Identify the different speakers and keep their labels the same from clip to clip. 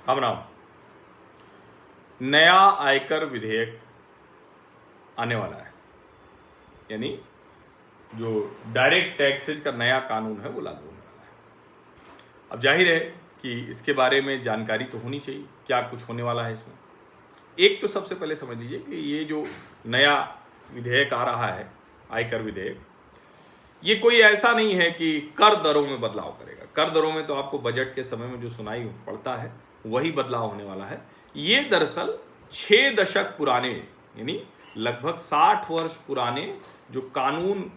Speaker 1: राम राम। नया आयकर विधेयक आने वाला है, यानी जो डायरेक्ट टैक्सेज का नया कानून है वो लागू होने वाला है। अब जाहिर है कि इसके बारे में जानकारी तो होनी चाहिए, क्या कुछ होने वाला है इसमें। एक तो सबसे पहले समझ लीजिए कि ये जो नया विधेयक आ रहा है, आयकर विधेयक, ये कोई ऐसा नहीं है कि कर दरों में बदलाव करेगा। कर दरों में तो आपको बजट के समय में जो सुनाई पड़ता है वही बदलाव होने वाला है। ये दरअसल 6 दशक पुराने, यानी लगभग 60 वर्ष पुराने जो कानून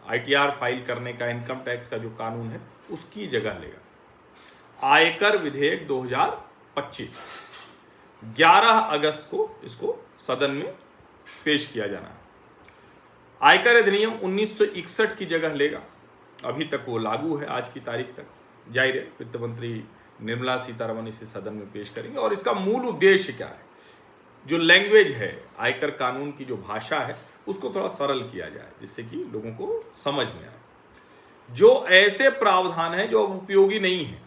Speaker 1: ITR फाइल करने का, इनकम टैक्स का जो कानून है, उसकी जगह लेगा। आयकर विधेयक 2025 11 अगस्त को इसको सदन में पेश किया जाना है। आयकर अधिनियम 1961 की जगह लेगा। अभी तक वो लागू है, आज की तारीख तक। जाहिर है वित्त मंत्री निर्मला सीतारमण इसे सदन में पेश करेंगे। और इसका मूल उद्देश्य क्या है? जो लैंग्वेज है, आयकर कानून की जो भाषा है, उसको थोड़ा सरल किया जाए जिससे कि लोगों को समझ में आए। जो ऐसे प्रावधान हैं जो अब उपयोगी नहीं है,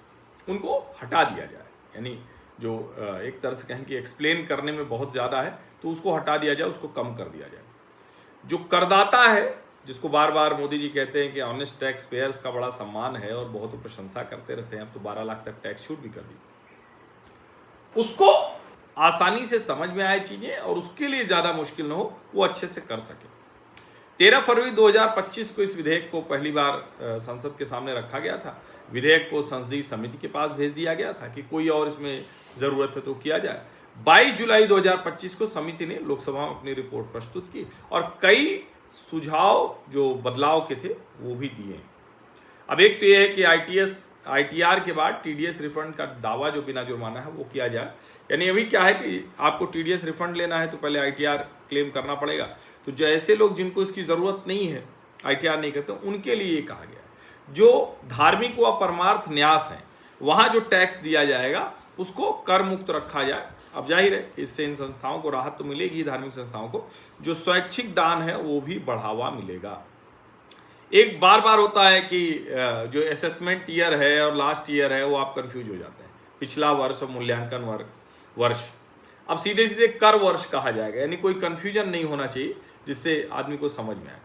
Speaker 1: उनको हटा दिया जाए। यानी जो एक तरह से कहें कि एक्सप्लेन करने में बहुत ज़्यादा है, तो उसको हटा दिया जाए, उसको कम कर दिया जाए। जो करदाता है, जिसको बार बार मोदी जी कहते हैं कि ऑनेस्ट टैक्स पेयर्स का बड़ा सम्मान है और बहुत प्रशंसा करते रहते हैं, अब तो 12 लाख तक टैक्स छूट भी कर दी, उसको आसानी से समझ में आए चीजें और उसके लिए ज्यादा मुश्किल न हो, वो अच्छे से कर सके। 13 फरवरी 2025 को इस विधेयक को पहली बार संसद के सामने रखा गया था। विधेयक को संसदीय समिति के पास भेज दिया गया था कि कोई और इसमें जरूरत है तो किया जाए। 22 जुलाई 2025 को समिति ने लोकसभा में अपनी रिपोर्ट प्रस्तुत की और कई सुझाव जो बदलाव के थे वो भी दिए। अब एक तो यह है कि ITR के बाद TDS रिफंड का दावा जो बिना जुर्माना है वो किया जाए। यानी अभी क्या है कि आपको TDS रिफंड लेना है तो पहले ITR क्लेम करना पड़ेगा। तो जो ऐसे लोग जिनको इसकी जरूरत नहीं है, ITR नहीं करते, उनके लिए ये कहा गया है। जो धार्मिक व परमार्थ न्यास हैं, वहां जो टैक्स दिया जाएगा उसको कर मुक्त रखा जाए। अब जाहिर है कि इससे इन संस्थाओं को राहत तो मिलेगी, धार्मिक संस्थाओं को। जो स्वैच्छिक दान है वो भी बढ़ावा मिलेगा। एक बार होता है कि जो असेसमेंट ईयर है और लास्ट ईयर है वो आप कंफ्यूज हो जाते हैं, पिछला वर्ष और मूल्यांकन वर्ष। अब सीधे सीधे कर वर्ष कहा जाएगा, यानी कोई कंफ्यूजन नहीं होना चाहिए, जिससे आदमी को समझ में आए।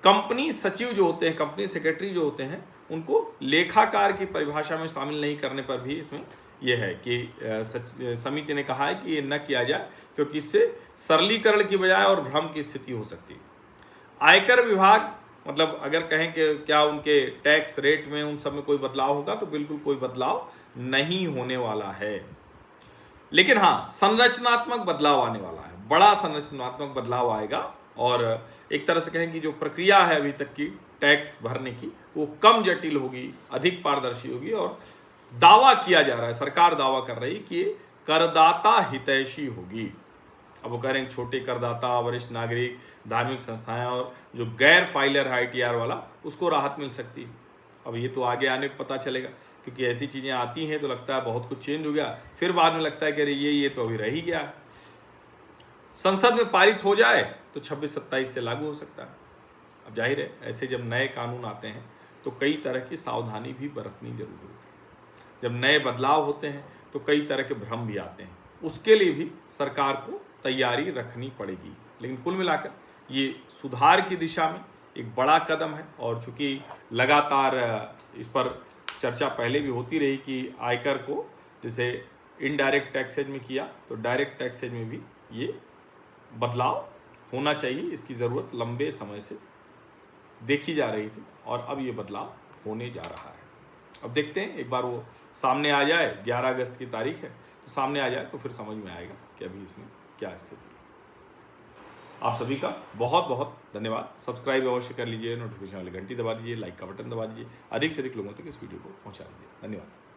Speaker 1: कंपनी सचिव जो होते हैं, कंपनी सेक्रेटरी जो होते हैं, उनको लेखाकार की परिभाषा में शामिल नहीं करने पर भी इसमें यह है कि समिति ने कहा है कि ये न किया जाए, क्योंकि इससे सरलीकरण की बजाय और भ्रम की स्थिति हो सकती है। आयकर विभाग, मतलब अगर कहें कि क्या उनके टैक्स रेट में, उन सब में कोई बदलाव होगा, तो बिल्कुल कोई बदलाव नहीं होने वाला है। लेकिन हाँ, संरचनात्मक बदलाव आने वाला है, बड़ा संरचनात्मक बदलाव आएगा। और एक तरह से कहें कि जो प्रक्रिया है अभी तक की टैक्स भरने की, वो कम जटिल होगी, अधिक पारदर्शी होगी। और दावा किया जा रहा है, सरकार दावा कर रही कि करदाता हितैषी होगी। अब वो कह रहे हैं छोटे करदाता, वरिष्ठ नागरिक, धार्मिक संस्थाएं और जो गैर फाइलर है ITR वाला, उसको राहत मिल सकती है। अब ये तो आगे आने को पता चलेगा, क्योंकि ऐसी चीजें आती हैं तो लगता है बहुत कुछ चेंज हो गया, फिर बाद में लगता है कि अरे ये तो अभी रह ही गया। संसद में पारित हो जाए तो 26-27 से लागू हो सकता है। अब जाहिर है ऐसे जब नए कानून आते हैं तो कई तरह की सावधानी भी बरतनी जरूरी होती है। जब नए बदलाव होते हैं तो कई तरह के भ्रम भी आते हैं, उसके लिए भी सरकार को तैयारी रखनी पड़ेगी। लेकिन कुल मिलाकर ये सुधार की दिशा में एक बड़ा कदम है। और चूंकि लगातार इस पर चर्चा पहले भी होती रही कि आयकर को जैसे इनडायरेक्ट टैक्सेज में किया, तो डायरेक्ट टैक्सेज में भी ये बदलाव होना चाहिए। इसकी ज़रूरत लंबे समय से देखी जा रही थी और अब ये बदलाव होने जा रहा है। अब देखते हैं, एक बार वो सामने आ जाए, 11 अगस्त की तारीख है, तो सामने आ जाए तो फिर समझ में आएगा कि अभी इसमें क्या स्थिति है। आप सभी का बहुत बहुत धन्यवाद। सब्सक्राइब अवश्य कर लीजिए, नोटिफिकेशन वाली घंटी दबा दीजिए, लाइक का बटन दबा दीजिए, अधिक से अधिक लोगों तक इस वीडियो को पहुंचा दीजिए। धन्यवाद।